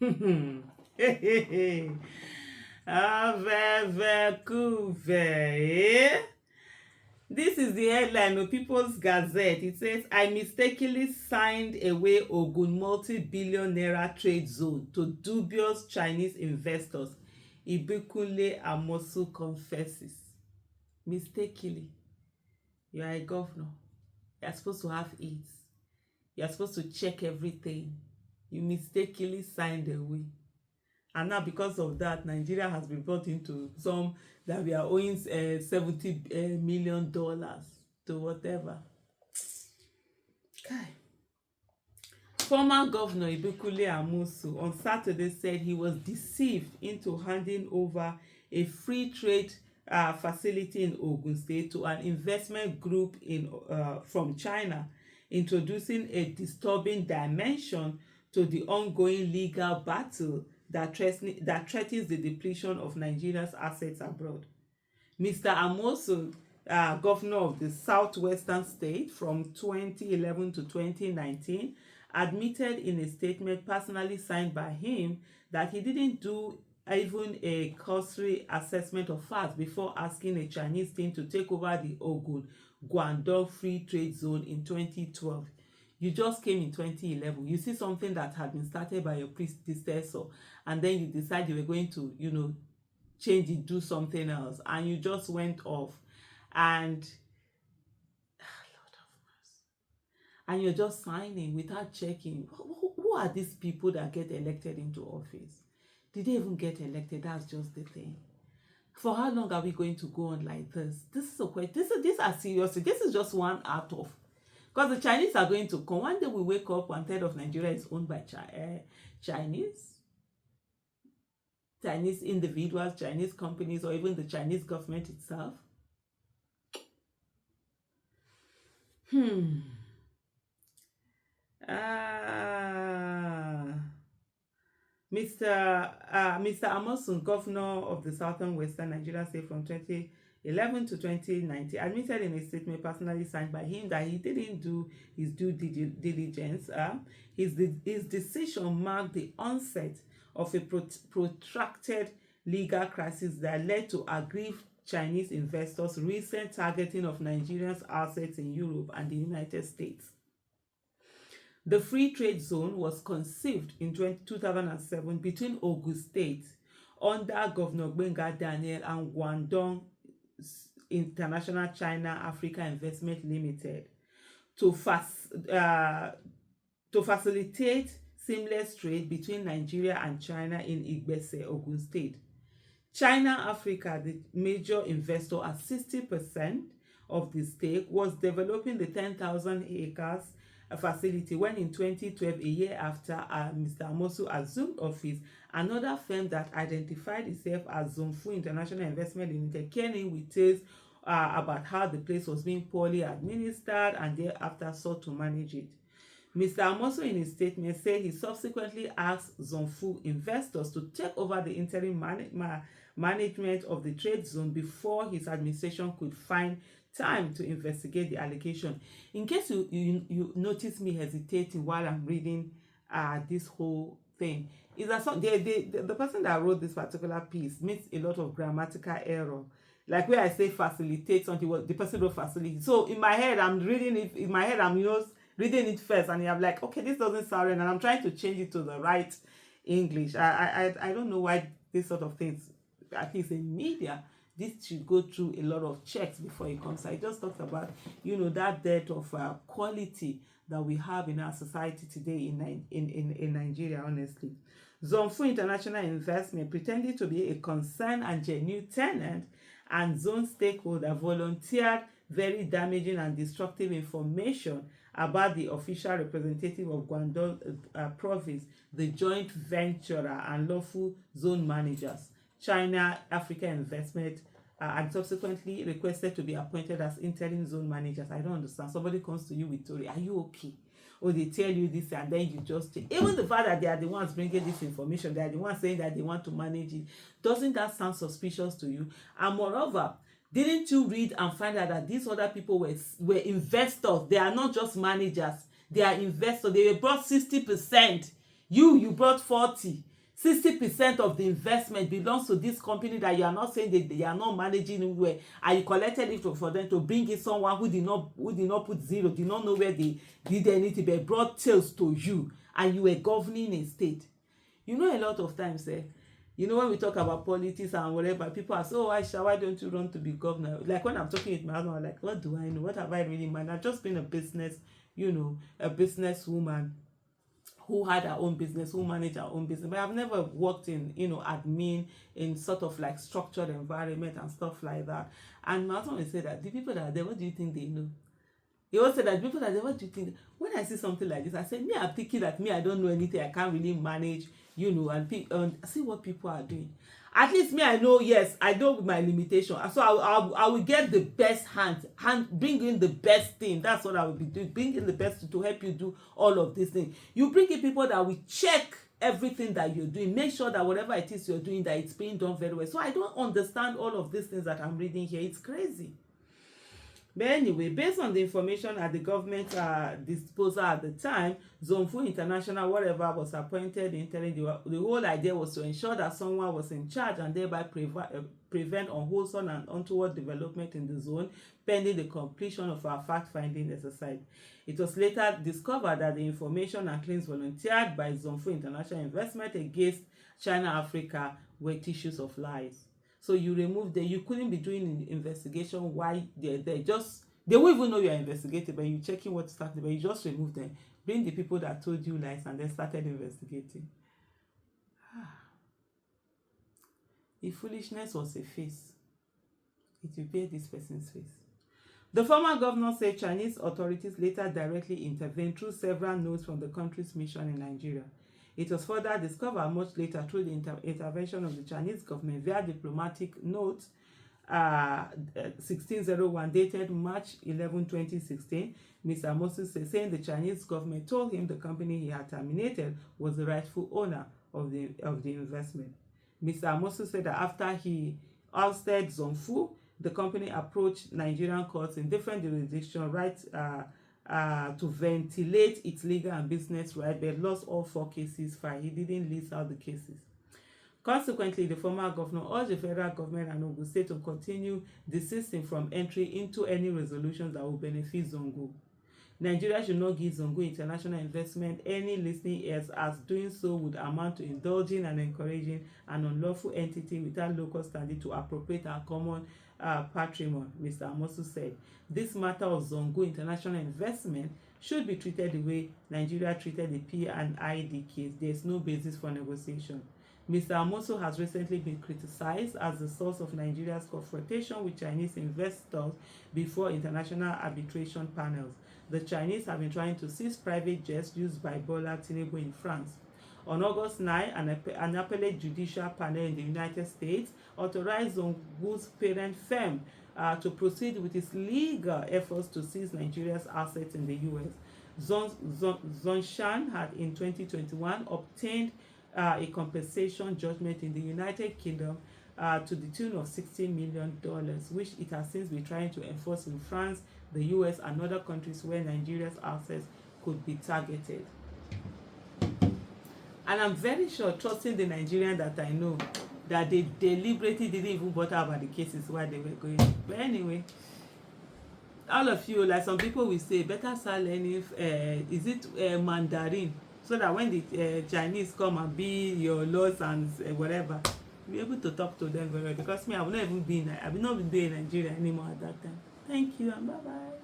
Eh? This is the headline of People's Gazette. It says, I mistakenly signed away Ogun multi-billion naira trade zone to dubious Chinese investors. Ibikunle Amosun confesses. Mistakenly. You are a governor. You are supposed to have it. You are supposed to check everything. You mistakenly signed away. And now because of that, Nigeria has been brought into some that we are owing $70 million to whatever. Okay. Former Governor Ibikunle Amosun on Saturday said he was deceived into handing over a free trade facility in Ogun State to an investment group from China, introducing a disturbing dimension to the ongoing legal battle that threatens the depletion of Nigeria's assets abroad. Mr. Amosun, governor of the southwestern state from 2011 to 2019, admitted in a statement personally signed by him that he didn't do even a cursory assessment of facts before asking a Chinese team to take over the Ogun Guangdong Free Trade Zone in 2012. You just came in 2011. You see something that had been started by your predecessor, and then you decide you were going to, change it, do something else, and you just went off, and Lord of mercy, and you're just signing without checking. Who are these people that get elected into office? Did they even get elected? That's just the thing. For how long are we going to go on like this? This is a question. This are seriously. This is just one out of. Because the Chinese are going to come. One day we wake up, 1/3 of Nigeria is owned by Chinese individuals, Chinese companies, or even the Chinese government itself. Mr. Amosun, governor of the southern western Nigeria state from 2011 to 2019, admitted in a statement personally signed by him that he didn't do his due diligence. His decision marked the onset of a protracted legal crisis that led to aggrieved Chinese investors' recent targeting of Nigeria's assets in Europe and the United States. The free trade zone was conceived in 2007 between Ogun State under Governor Gbenga Daniel and Guangdong International China Africa Investment Limited to facilitate seamless trade between Nigeria and China in Igbese, Ogun State. China Africa, the major investor at 60% of the stake, was developing the 10,000 acres facility when in 2012, a year after Mr. Amosun assumed office, another firm that identified itself as Zonfu International Investment Limited came in with tales about how the place was being poorly administered and thereafter sought to manage it. Mr. Amosun in his statement said he subsequently asked Zonfu investors to take over the interim management of the trade zone before his administration could find time to investigate the allegation. In case you notice me hesitating while I'm reading this whole thing, is that the person that wrote this particular piece makes a lot of grammatical error. Like where I say facilitate something, the person wrote facility. So in my head, I'm reading it. In my head, I'm reading it first, and I'm like, okay, this doesn't sound right, and I'm trying to change it to the right English. I don't know why this sort of things, at least in media, this should go through a lot of checks before it comes out. It just talks about, that dearth of quality that we have in our society today in Nigeria, honestly. Zonfu International Investment pretended to be a concerned and genuine tenant and zone stakeholder volunteered very damaging and destructive information about the official representative of Guangdong province, the joint venturer and lawful zone managers, China Africa Investment, and subsequently requested to be appointed as interim zone managers. I don't understand. Somebody comes to you with Tori, are you okay? Or they tell you this and then you just change. Even the fact that they are the ones bringing this information, they are the ones saying that they want to manage it, doesn't that sound suspicious to you? And moreover, didn't you read and find out that these other people were investors? They are not just managers. They are investors. They were brought 60%. You brought 40. 60% of the investment belongs to this company that you are not saying that they are not managing it well, and you collected it for them to bring in someone who did not put zero, did not know where they did anything, but brought tails to you, and you were governing a state. You know, a lot of times, you know, when we talk about politics and whatever, people ask, oh, Aisha, why don't you run to be governor? Like when I'm talking with my husband, I'm like, what do I know? What have I really managed? I've just been a business, you know, a businesswoman who had her own business, who managed her own business. But I've never worked in, you know, admin, in sort of like structured environment and stuff like that. And my husband will say that the people that are there, what do you think they know? He always said that people that are there, what do you think? When I see something like this, I say, me, I'm thinking that me, I don't know anything, I can't really manage, you know, and see what people are doing. At least me, I know, yes, I know my limitation. So I will get the best bring in the best thing. That's what I will be doing. Bring in the best to help you do all of these things. You bring in people that will check everything that you're doing. Make sure that whatever it is you're doing, that it's being done very well. So I don't understand all of these things that I'm reading here. It's crazy. But anyway, based on the information at the government disposal at the time, Zonfu International, whatever, was appointed interim. The whole idea was to ensure that someone was in charge and thereby prevent unwholesome and untoward development in the zone, pending the completion of our fact-finding exercise. It was later discovered that the information and claims volunteered by Zonfu International Investment against China Africa were tissues of lies. So you remove them. You couldn't be doing an investigation why they're there. They won't even know you're investigating, but you're checking what started, but you just remove them. Bring the people that told you lies and then started investigating. If foolishness was a face, it would be this person's face. The former governor said Chinese authorities later directly intervened through several notes from the country's mission in Nigeria. It was further discovered much later through the intervention of the Chinese government via diplomatic note 1601 dated March 11, 2016. Mr. Amosun saying the Chinese government told him the company he had terminated was the rightful owner of the investment. Mr. Amosun said that after he ousted Zonfu, the company approached Nigerian courts in different jurisdictions to ventilate its legal and business rights, but lost all 4 cases filed. He didn't list out the cases. Consequently, the former governor urged the federal government and Ogun State to continue desisting from entry into any resolutions that will benefit Zongo. Nigeria should not give Zongo International Investment any listening ears, as doing so would amount to indulging and encouraging an unlawful entity without local standing to appropriate our common patrimony, Mr. Amosun said. This matter of Zongo International Investment should be treated the way Nigeria treated the P&ID case. There is no basis for negotiation. Mr. Amosun has recently been criticized as the source of Nigeria's confrontation with Chinese investors before international arbitration panels. The Chinese have been trying to seize private jets used by Bola Tinubu in France. On August 9, an appellate judicial panel in the United States authorized Zongo's parent firm to proceed with its legal efforts to seize Nigeria's assets in the U.S. Zhongshan had in 2021 obtained a compensation judgment in the United Kingdom to the tune of $60 million, which it has since been trying to enforce in France, the US, and other countries where Nigeria's assets could be targeted. And I'm very sure, trusting the Nigerian that I know, that they deliberately didn't even bother about the cases while they were going. But anyway, all of you, like some people will say, better start learning, Mandarin, so that when the Chinese come and be your laws and whatever, you'll be able to talk to them very well. Because me, I will not be in Nigeria anymore at that time. Thank you and bye-bye.